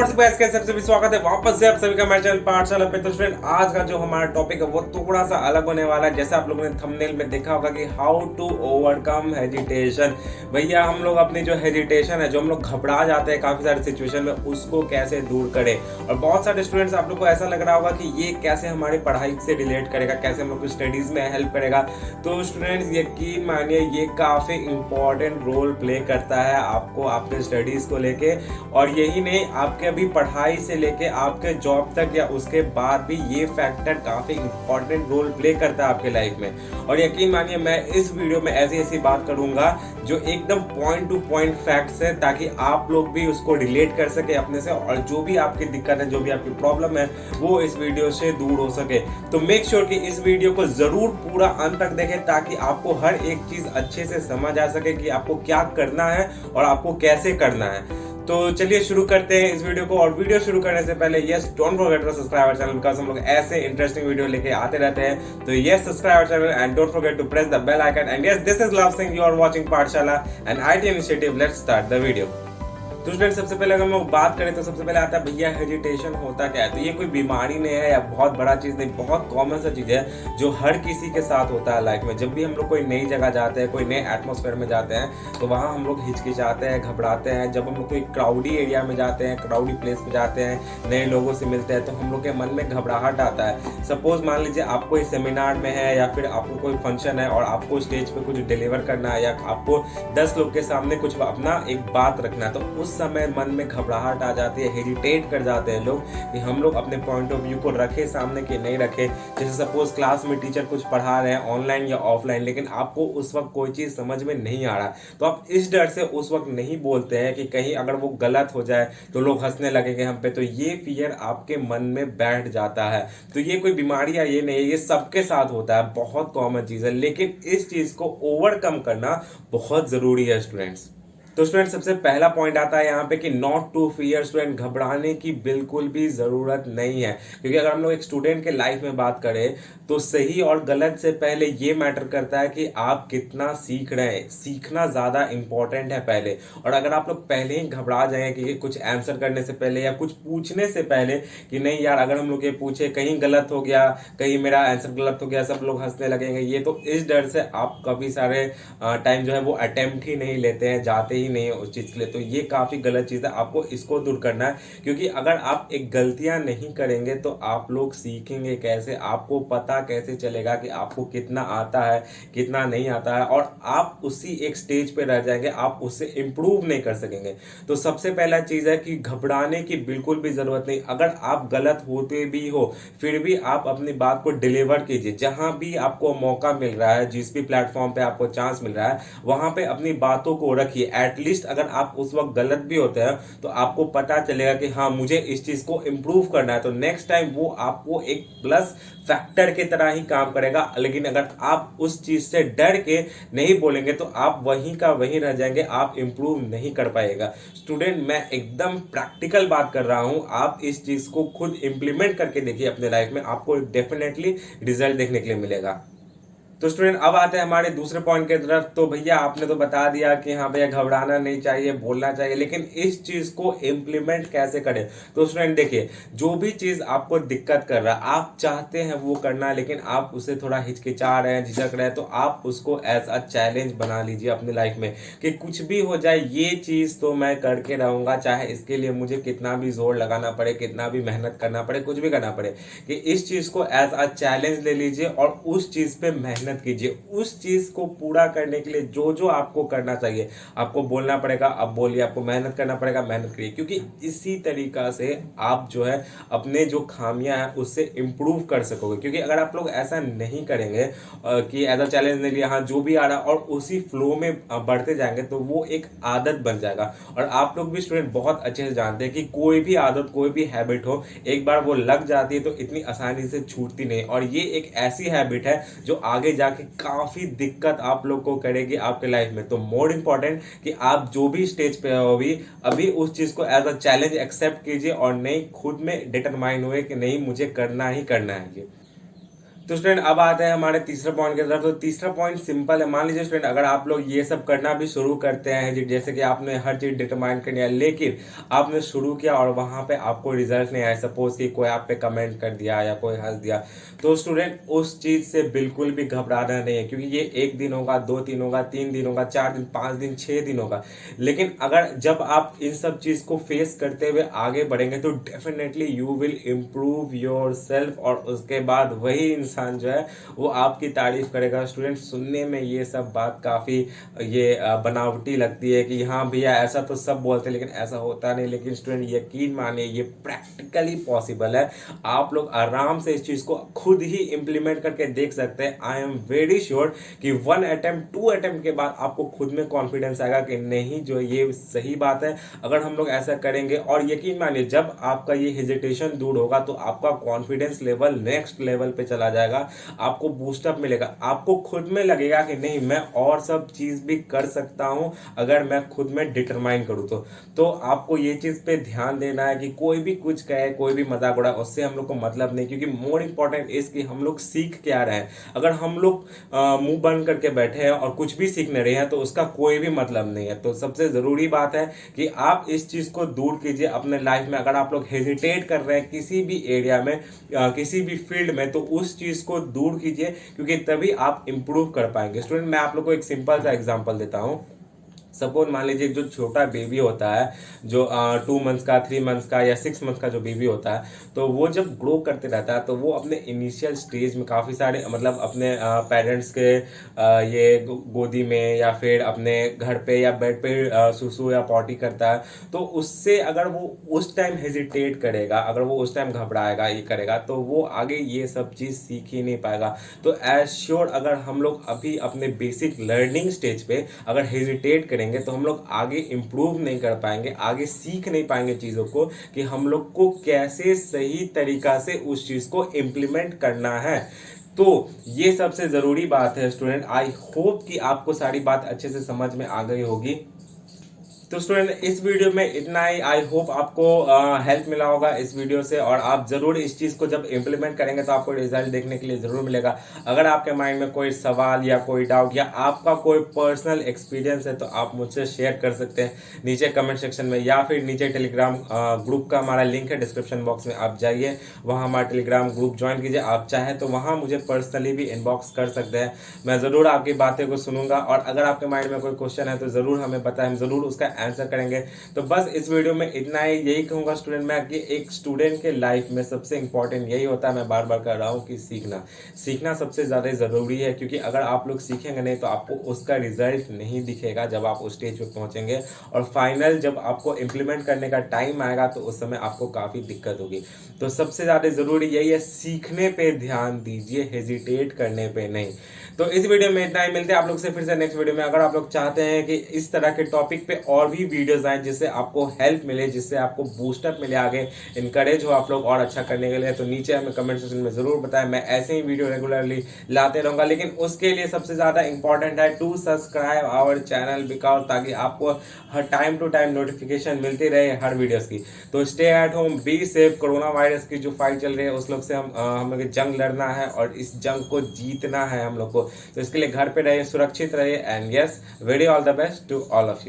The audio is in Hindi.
कैसे सभी स्वागत है वापस से आप सभी का मेरे चैनल पाठशाला पे। तो स्टूडेंट आज का जो हमारा टॉपिक है वो थोड़ा सा अलग होने वाला है। जैसे आप लोगों ने थंबनेल में देखा होगा कि हाउ टू ओवरकम हेजिटेशन। भैया हम लोग अपनी जो हेजिटेशन है, जो हम लोग घबरा जाते हैं काफी सारी सिचुएशन में, उसको कैसे दूर करें। और बहुत सारे स्टूडेंट्स आप लोग को ऐसा लग रहा होगा कि ये कैसे हमारी पढ़ाई से रिलेट करेगा, कैसे हम लोग की स्टडीज में हेल्प करेगा। तो स्टूडेंट्स यकीन मानिए ये काफी इंपॉर्टेंट रोल प्ले करता है आपको आपके स्टडीज को लेके। और यही नहीं, आपके अभी पढ़ाई से लेके आपके जॉब तक या उसके बाद भी ये फैक्टर काफी इंपॉर्टेंट रोल प्ले करता है आपके लाइफ में। और यकीन मानिए मैं इस वीडियो में ऐसी ऐसी बात करूंगा जो एकदम पॉइंट टू पॉइंट फैक्ट्स है, ताकि आप लोग भी उसको रिलेट कर सके अपने से, और जो भी आपकी दिक्कत है, जो भी आपकी प्रॉब्लम है, वो इस वीडियो से दूर हो सके। तो मेक श्योर कि इस वीडियो को जरूर पूरा अंत तक देखें, ताकि आपको हर एक चीज अच्छे से समझ आ सके कि आपको क्या करना है और आपको कैसे करना है। तो चलिए शुरू करते हैं इस वीडियो को। और वीडियो शुरू करने से पहले yes don't forget to subscribe our channel, because हम लोग ऐसे इंटरेस्टिंग वीडियो लेके आते रहते हैं। तो yes subscribe our channel and don't forget to press the bell icon. And yes this is Love Singh, you are watching Pathshala and IT initiative. Let's start the video. तो स्टूडेंट सबसे पहले अगर हम लोग बात करें तो सबसे पहले आता है भैया हेजिटेशन होता क्या है। तो ये कोई बीमारी नहीं है या बहुत बड़ा चीज नहीं, बहुत कॉमन सा चीज है जो हर किसी के साथ होता है लाइफ में। जब भी हम लोग कोई नई जगह जाते हैं, कोई नए एटमॉस्फेयर में जाते हैं, तो वहाँ हम लोग हिचकिचाते हैं, घबराते हैं। जब हम लोग कोई क्राउडी एरिया में जाते हैं, क्राउडी प्लेस पे जाते हैं, नए लोगों से मिलते हैं, तो हम लोग के मन में घबराहट आता है। सपोज मान लीजिए आप कोई सेमिनार में है या फिर आपको कोई फंक्शन है और आपको स्टेज पे कुछ डिलीवर करना है, या आपको 10 लोग के सामने कुछ अपना एक बात रखना है, तो उस समय मन में घबराहट आ जाती है, हेजिटेट कर जाते हैं लोग कि हम लोग अपने पॉइंट ऑफ व्यू को रखे सामने कि नहीं रखे। जैसे सपोज क्लास में टीचर कुछ पढ़ा रहे हैं ऑनलाइन या ऑफलाइन, लेकिन आपको उस वक्त कोई चीज समझ में नहीं आ रहा, तो आप इस डर से उस वक्त नहीं बोलते हैं कि कहीं अगर वो गलत हो जाए तो लोग हंसने लगेंगे हम पे। तो ये फियर आपके मन में बैठ जाता है। तो ये कोई बीमारी है ये नहीं है, ये सबके साथ होता है, बहुत कॉमन चीज है। लेकिन इस चीज को ओवरकम करना बहुत जरूरी है स्टूडेंट्स। तो स्टूडेंट सबसे पहला पॉइंट आता है यहाँ पे कि नॉट टू फियर। स्टूडेंट घबराने की बिल्कुल भी जरूरत नहीं है, क्योंकि अगर हम लोग एक स्टूडेंट के लाइफ में बात करें तो सही और गलत से पहले ये मैटर करता है कि आप कितना सीख रहे हैं। सीखना ज्यादा इंपॉर्टेंट है पहले। और अगर आप लोग पहले ही घबरा जाए कि कुछ आंसर करने से पहले या कुछ पूछने से पहले कि नहीं यार अगर हम लोग ये पूछे कहीं गलत हो गया, कहीं मेरा आंसर गलत हो गया, सब लोग हंसने लगेंगे, ये तो इस डर से आप काफी सारे टाइम जो है वो अटेम्प्ट ही नहीं लेते हैं, जाते ही नहीं है उस चीज के लिए। तो ये काफी गलत चीज है, आपको इसको दूर करना है। क्योंकि अगर आप एक गलतियां नहीं करेंगे तो आप लोग सीखेंगे कैसे, आपको पता कैसे चलेगा कि आपको कितना आता है कितना नहीं आता है, और आप उसी एक स्टेज पे रह जाएंगे, आप उससे इंप्रूव नहीं कर सकेंगे। तो सबसे पहला चीज है कि घबराने की बिल्कुल भी जरूरत नहीं। अगर आप गलत होते भी हो फिर भी आप अपनी बात को डिलीवर कीजिए। जहां भी आपको मौका मिल रहा है, जिस भी प्लेटफॉर्म पे आपको चांस मिल रहा है, वहां पे अपनी बातों को रखिए। एटलीस्ट अगर आप उस वक्त गलत भी होते हैं तो आपको पता चलेगा कि हाँ मुझे इस चीज को इंप्रूव करना है। तो नेक्स्ट टाइम वो आपको एक प्लस फैक्टर की तरह ही काम करेगा। लेकिन अगर आप उस चीज से डर के नहीं बोलेंगे तो आप वहीं का वहीं रह जाएंगे, आप इंप्रूव नहीं कर पाएगा। स्टूडेंट मैं एकदम प्रैक्टिकल बात कर रहा हूं, आप इस चीज को खुद इंप्लीमेंट करके देखिए अपने लाइफ में, आपको डेफिनेटली रिजल्ट देखने के लिए मिलेगा। तो स्टूडेंट अब आते हैं हमारे दूसरे पॉइंट की तरफ। तो भैया आपने तो बता दिया कि हाँ भैया घबराना नहीं चाहिए, बोलना चाहिए, लेकिन इस चीज को इम्प्लीमेंट कैसे करें। तो स्टूडेंट देखिए, जो भी चीज आपको दिक्कत कर रहा है, आप चाहते हैं वो करना, लेकिन आप उसे थोड़ा हिचकिचा रहे हैं, झिझक रहे हैं, तो आप उसको एज अ चैलेंज बना लीजिए अपनी लाइफ में कि कुछ भी हो जाए ये चीज तो मैं करके रहूंगा, चाहे इसके लिए मुझे कितना भी जोर लगाना पड़े, कितना भी मेहनत करना पड़े, कुछ भी करना पड़े। कि इस चीज को एज अ चैलेंज ले लीजिए और उस चीज पे मेहनत कीजिए। उस चीज को पूरा करने के लिए जो जो आपको करना चाहिए, आपको बोलना पड़ेगा अब बोलिए, आपको मेहनत करना पड़ेगा मेहनत करिए। क्योंकि इसी तरीका से आप जो है अपने जो खामियां हैं उससे इंप्रूव कर सकोगे। क्योंकि अगर आप लोग ऐसा नहीं करेंगे कि एज अ चैलेंज ले लिया, हाँ जो भी आ रहा है, और उसी फ्लो में बढ़ते जाएंगे, तो वो एक आदत बन जाएगा। और आप लोग भी स्टूडेंट बहुत अच्छे से जानते हैं कि कोई भी आदत, कोई भी हैबिट हो, एक बार वो लग जाती है तो इतनी आसानी से छूटती नहीं। और ये एक ऐसी हैबिट है जो आगे जाके काफी दिक्कत आप लोग को करेगी आपके लाइफ में। तो मोर इंपॉर्टेंट कि आप जो भी स्टेज पे हो अभी उस चीज को एज अ चैलेंज एक्सेप्ट कीजिए, और नहीं खुद में डिटरमाइन हुए कि नहीं मुझे करना ही करना है ये। तो स्टूडेंट अब आते हैं हमारे तीसरे पॉइंट की तरफ। तो तीसरा पॉइंट सिंपल है। मान लीजिए स्टूडेंट अगर आप लोग ये सब करना भी शुरू करते हैं, जैसे कि आपने हर चीज डिटरमाइन कर लिया, लेकिन आपने शुरू किया और वहां पे आपको रिजल्ट नहीं आया, सपोज कि कोई आप पे कमेंट कर दिया या कोई हंस दिया, तो स्टूडेंट उस चीज से बिल्कुल भी घबराना नहीं है, क्योंकि ये 1 दिन होगा, 2 दिन होगा, 3 दिन होगा, 4 दिन, 5 दिन, 6 दिन होगा। लेकिन अगर जब आप इन सब चीज को फेस करते हुए आगे बढ़ेंगे तो definitely you will improve your self, और उसके बाद वही इंसान जो है वो आपकी तारीफ करेगा। स्टूडेंट सुनने में ये सब बात काफी ये बनावटी लगती है कि हाँ भैया ऐसा तो सब बोलते हैं, लेकिन ऐसा होता नहीं। लेकिन स्टूडेंट यकीन मानिए ये प्रैक्टिकली पॉसिबल है। आप लोग आराम से इस चीज को खुद ही इंप्लीमेंट करके देख सकते हैं। आई एम वेरी श्योर कि 1 अटेम्प्ट 2 अटेम्प्ट के बाद आपको खुद में कॉन्फिडेंस आएगा कि नहीं जो ये सही बात है, अगर हम लोग ऐसा करेंगे। और यकीन मानिए जब आपका ये हेजिटेशन दूर होगा तो आपका कॉन्फिडेंस लेवल नेक्स्ट लेवल पे चला जाएगा, आपको बूस्टअप मिलेगा, आपको खुद में लगेगा कि नहीं मैं और सब चीज भी कर सकता हूं अगर मैं खुद में डिटरमाइन करूं। तो आपको ये चीज पे ध्यान देना है कि कोई भी कुछ कहे, कोई भी मजाक उड़ाए, उससे हम लोग को मतलब नहीं, क्योंकि मोर इंपॉर्टेंट इज कि हम लोग सीख क्या रहे हैं। अगर हम लोग मुंह बंद करके बैठे हैं और कुछ भी सीख नहीं रहे हैं तो उसका कोई भी मतलब नहीं है। तो सबसे जरूरी बात है कि आप इस चीज को दूर कीजिए अपने लाइफ में। अगर आप लोग हेजिटेट कर रहे हैं किसी भी एरिया में, किसी भी फील्ड में, तो उस चीज को दूर कीजिए, क्योंकि तभी आप इंप्रूव कर पाएंगे। स्टूडेंट मैं आप लोग को एक सिंपल सा एग्जांपल देता हूं। सपोज मान लीजिए जो छोटा बेबी होता है, जो 2 मंथ्स का, 3 मंथ्स का या 6 मंथ्स का जो बेबी होता है, तो वो जब ग्रो करते रहता है तो वो अपने इनिशियल स्टेज में काफ़ी सारे मतलब अपने पेरेंट्स के ये गोदी में या फिर अपने घर पे या बेड पे सुसु या पॉटी करता है। तो उससे अगर वो उस टाइम हेजिटेट करेगा, अगर वो उस टाइम घबराएगा, ये करेगा, तो वो आगे ये सब चीज़ सीख ही नहीं पाएगा। तो एज श्योर अगर हम लोग अभी अपने बेसिक लर्निंग स्टेज पे अगर हेजिटेट करेंगे तो हम लोग आगे इंप्रूव नहीं कर पाएंगे, आगे सीख नहीं पाएंगे चीजों को कि हम लोग को कैसे सही तरीका से उस चीज को इंप्लीमेंट करना है। तो ये सबसे जरूरी बात है स्टूडेंट। आई होप कि आपको सारी बात अच्छे से समझ में आ गई होगी। तो स्टूडेंट इस वीडियो में इतना ही। आई होप आपको हेल्प मिला होगा इस वीडियो से, और आप जरूर इस चीज को जब इम्प्लीमेंट करेंगे तो आपको रिजल्ट देखने के लिए जरूर मिलेगा। अगर आपके माइंड में कोई सवाल या कोई डाउट या आपका कोई पर्सनल एक्सपीरियंस है तो आप मुझसे शेयर कर सकते हैं नीचे कमेंट सेक्शन में, या फिर नीचे टेलीग्राम ग्रुप का हमारा लिंक है डिस्क्रिप्शन बॉक्स में, आप जाइए वहाँ हमारा टेलीग्राम ग्रुप ज्वाइन कीजिए। आप चाहे तो वहाँ मुझे पर्सनली भी इनबॉक्स कर सकते हैं, मैं जरूर आपकी बातें को सुनूंगा। और अगर आपके माइंड में कोई क्वेश्चन है तो जरूर हमें बताएं, हम जरूर उसका आंसर करेंगे। तो बस इस वीडियो में इतना ही। यही कहूंगा स्टूडेंट मैं कि एक स्टूडेंट के लाइफ में सबसे इंपॉर्टेंट यही होता है, मैं बार बार कर रहा हूं कि सीखना सबसे ज्यादा जरूरी है। क्योंकि अगर आप लोग सीखेंगे नहीं तो आपको उसका रिजल्ट नहीं दिखेगा जब आप उस स्टेज पे पहुंचेंगे, और फाइनल जब आपको इंप्लीमेंट करने का टाइम आएगा तो उस समय आपको काफी दिक्कत होगी। तो सबसे ज्यादा जरूरी यही है, सीखने पे ध्यान दीजिए, हेजिटेट करने पे नहीं। तो इस वीडियो में इतना ही। मिलते हैं आप लोग से फिर से नेक्स्ट वीडियो में। अगर आप लोग चाहते हैं कि इस तरह के टॉपिक पे और भी वीडियोस आए जिससे आपको हेल्प मिले, जिससे आपको बूस्टअप मिले, आगे इनकरेज हो आप लोग और अच्छा करने के लिए, तो नीचे हमें कमेंट सेक्शन में जरूर बताएं। मैं ऐसे ही वीडियो रेगुलरली लाते रहूंगा, लेकिन उसके लिए सबसे ज्यादा इंपॉर्टेंट है to subscribe our channel because, ताकि आपको हर टाइम टू टाइम नोटिफिकेशन मिलती रहे हर वीडियोस की। तो stay at home, be safe. Corona virus की जो फाइट चल रही है उस लोग से हम लोग जंग लड़ना है और इस जंग को जीतना है हम लोग को। तो इसके लिए घर पे रहिए, सुरक्षित रहिए, and yes, very all the best to all of you.